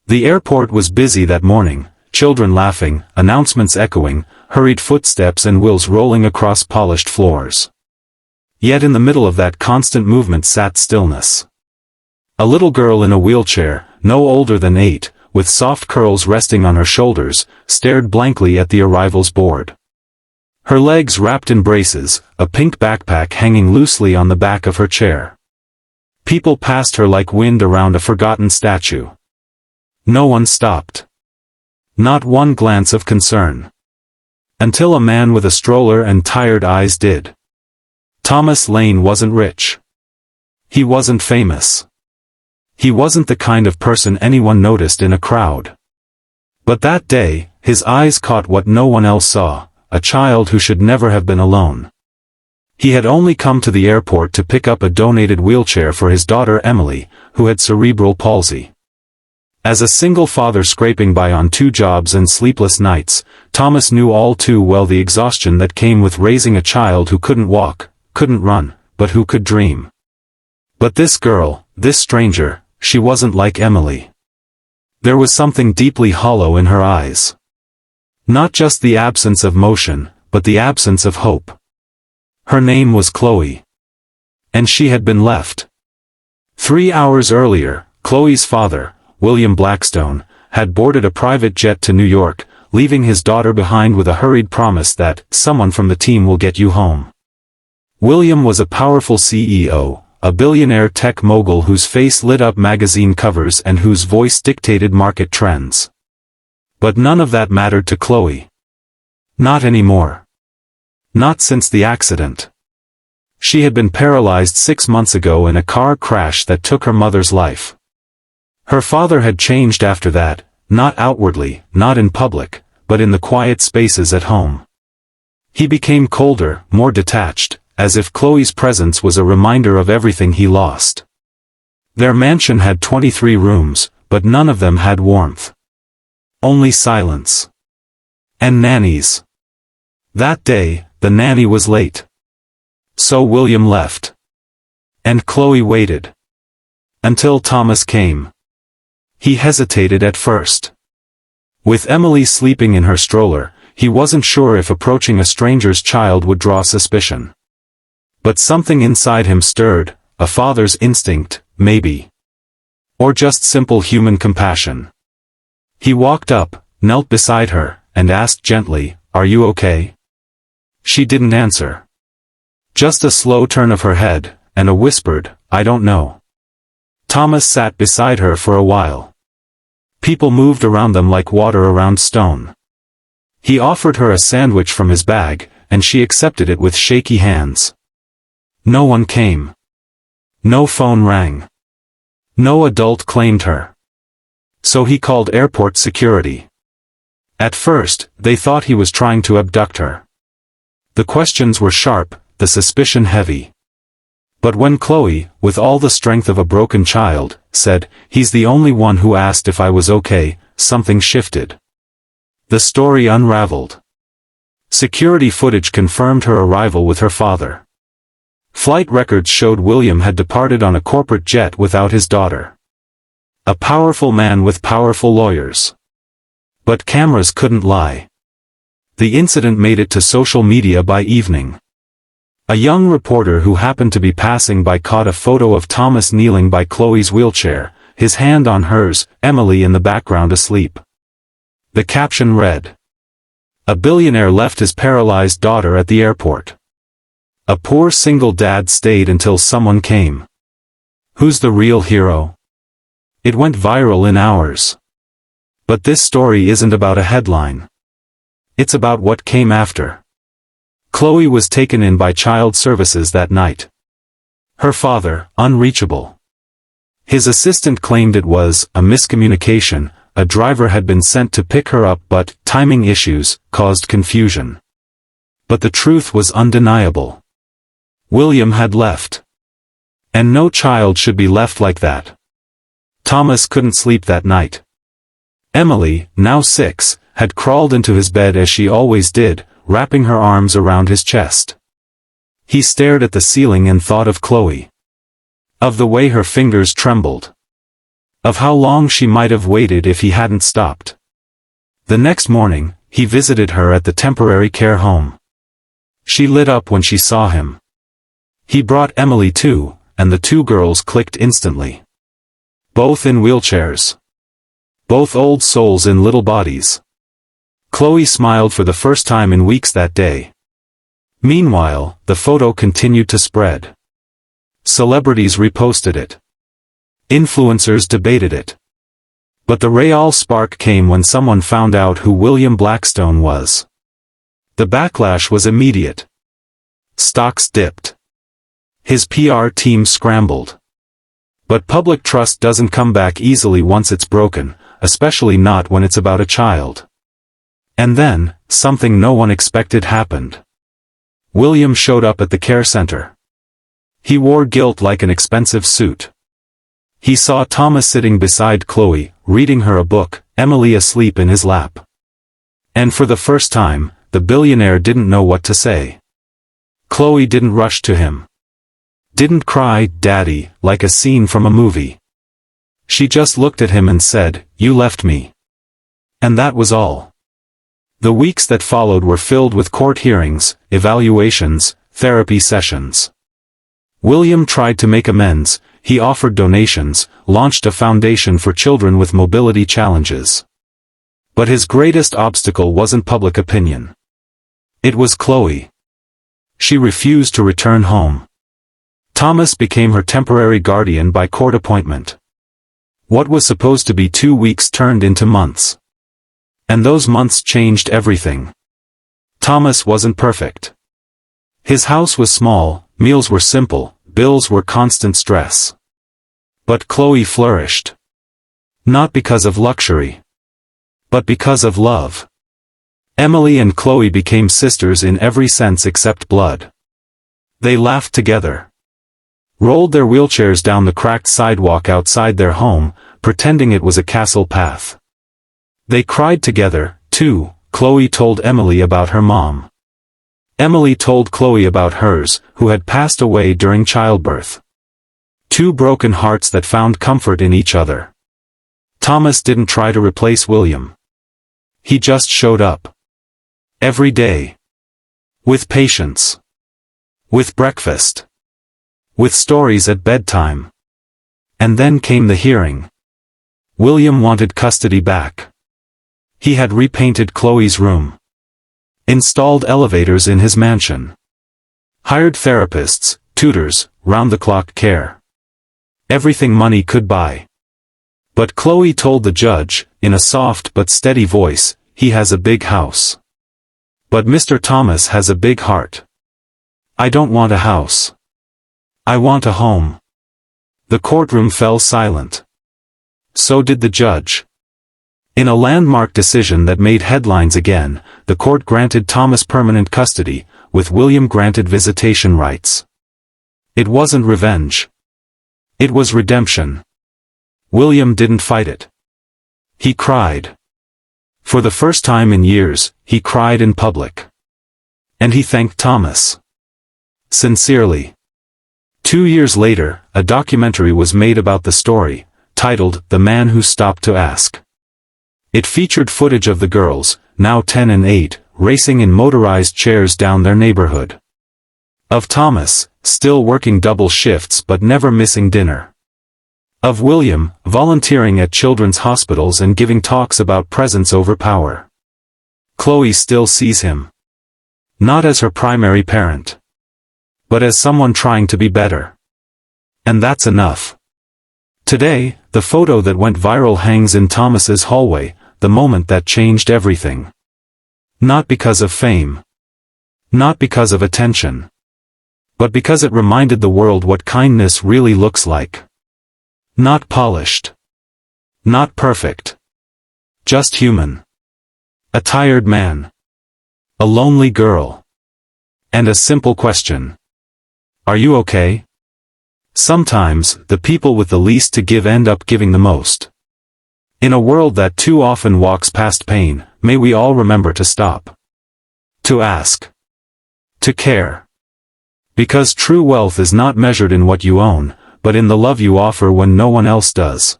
The airport was busy that morning, children laughing, announcements echoing, hurried footsteps and wheels rolling across polished floors. Yet in the middle of that constant movement sat stillness. A little girl in a wheelchair, no older than 8, with soft curls resting on her shoulders, stared blankly at the arrivals board. Her legs wrapped in braces, a pink backpack hanging loosely on the back of her chair. People passed her like wind around a forgotten statue. No one stopped. Not one glance of concern. Until a man with a stroller and tired eyes did. Thomas Lane wasn't rich. He wasn't famous. He wasn't the kind of person anyone noticed in a crowd. But that day, his eyes caught what no one else saw, a child who should never have been alone. He had only come to the airport to pick up a donated wheelchair for his daughter Emily, who had cerebral palsy. As a single father scraping by on 2 jobs and sleepless nights, Thomas knew all too well the exhaustion that came with raising a child who couldn't walk, couldn't run, but who could dream. But this girl, this stranger, she wasn't like Emily. There was something deeply hollow in her eyes. Not just the absence of motion, but the absence of hope. Her name was Chloe. And she had been left. 3 hours earlier, Chloe's father, William Blackstone, had boarded a private jet to New York, leaving his daughter behind with a hurried promise that someone from the team will get you home. William was a powerful CEO, a billionaire tech mogul whose face lit up magazine covers and whose voice dictated market trends. But none of that mattered to Chloe. Not anymore. Not since the accident. She had been paralyzed 6 months ago in a car crash that took her mother's life. Her father had changed after that, not outwardly, not in public, but in the quiet spaces at home. He became colder, more detached, as if Chloe's presence was a reminder of everything he lost. Their mansion had 23 rooms, but none of them had warmth. Only silence. And nannies. That day, the nanny was late. So William left. And Chloe waited. Until Thomas came. He hesitated at first. With Emily sleeping in her stroller, he wasn't sure if approaching a stranger's child would draw suspicion. But something inside him stirred, a father's instinct, maybe. Or just simple human compassion. He walked up, knelt beside her, and asked gently, "Are you okay?" She didn't answer. Just a slow turn of her head, and a whispered, "I don't know." Thomas sat beside her for a while. People moved around them like water around stone. He offered her a sandwich from his bag, and she accepted it with shaky hands. No one came. No phone rang. No adult claimed her. So he called airport security. At first, they thought he was trying to abduct her. The questions were sharp, the suspicion heavy. But when Chloe, with all the strength of a broken child, said, "He's the only one who asked if I was okay," something shifted. The story unraveled. Security footage confirmed her arrival with her father. Flight records showed William had departed on a corporate jet without his daughter. A powerful man with powerful lawyers. But cameras couldn't lie. The incident made it to social media by evening. A young reporter who happened to be passing by caught a photo of Thomas kneeling by Chloe's wheelchair, his hand on hers, Emily in the background asleep. The caption read, "A billionaire left his paralyzed daughter at the airport. A poor single dad stayed until someone came. Who's the real hero?" It went viral in hours. But this story isn't about a headline. It's about what came after. Chloe was taken in by child services that night. Her father, unreachable. His assistant claimed it was a miscommunication, a driver had been sent to pick her up but timing issues caused confusion. But the truth was undeniable. William had left. And no child should be left like that. Thomas couldn't sleep that night. Emily, now 6, had crawled into his bed as she always did, wrapping her arms around his chest. He stared at the ceiling and thought of Chloe. Of the way her fingers trembled. Of how long she might have waited if he hadn't stopped. The next morning, he visited her at the temporary care home. She lit up when she saw him. He brought Emily too, and the two girls clicked instantly. Both in wheelchairs. Both old souls in little bodies. Chloe smiled for the first time in weeks that day. Meanwhile, the photo continued to spread. Celebrities reposted it. Influencers debated it. But the real spark came when someone found out who William Blackstone was. The backlash was immediate. Stocks dipped. His PR team scrambled. But public trust doesn't come back easily once it's broken, especially not when it's about a child. And then, something no one expected happened. William showed up at the care center. He wore guilt like an expensive suit. He saw Thomas sitting beside Chloe, reading her a book, Emily asleep in his lap. And for the first time, the billionaire didn't know what to say. Chloe didn't rush to him. Didn't cry, "Daddy," like a scene from a movie. She just looked at him and said, "You left me." And that was all. The weeks that followed were filled with court hearings, evaluations, therapy sessions. William tried to make amends. He offered donations, launched a foundation for children with mobility challenges. But his greatest obstacle wasn't public opinion. It was Chloe. She refused to return home. Thomas became her temporary guardian by court appointment. What was supposed to be 2 weeks turned into months. And those months changed everything. Thomas wasn't perfect. His house was small, meals were simple, bills were constant stress. But Chloe flourished. Not because of luxury. But because of love. Emily and Chloe became sisters in every sense except blood. They laughed together. Rolled their wheelchairs down the cracked sidewalk outside their home, pretending it was a castle path. They cried together, too. Chloe told Emily about her mom. Emily told Chloe about hers, who had passed away during childbirth. Two broken hearts that found comfort in each other. Thomas didn't try to replace William. He just showed up. Every day. With patience. With breakfast. With stories at bedtime. And then came the hearing. William wanted custody back. He had repainted Chloe's room. Installed elevators in his mansion. Hired therapists, tutors, round-the-clock care. Everything money could buy. But Chloe told the judge, in a soft but steady voice, "He has a big house. But Mr. Thomas has a big heart. I don't want a house. I want a home." The courtroom fell silent. So did the judge. In a landmark decision that made headlines again, the court granted Thomas permanent custody, with William granted visitation rights. It wasn't revenge. It was redemption. William didn't fight it. He cried. For the first time in years, he cried in public. And he thanked Thomas. Sincerely. 2 years later, a documentary was made about the story, titled "The Man Who Stopped to Ask." It featured footage of the girls, now 10 and 8, racing in motorized chairs down their neighborhood. Of Thomas, still working double shifts but never missing dinner. Of William, volunteering at children's hospitals and giving talks about presence over power. Chloe still sees him. Not as her primary parent. But as someone trying to be better. And that's enough. Today, the photo that went viral hangs in Thomas's hallway, the moment that changed everything. Not because of fame. Not because of attention. But because it reminded the world what kindness really looks like. Not polished. Not perfect. Just human. A tired man. A lonely girl. And a simple question. Are you okay? Sometimes, the people with the least to give end up giving the most. In a world that too often walks past pain, may we all remember to stop. To ask. To care. Because true wealth is not measured in what you own, but in the love you offer when no one else does.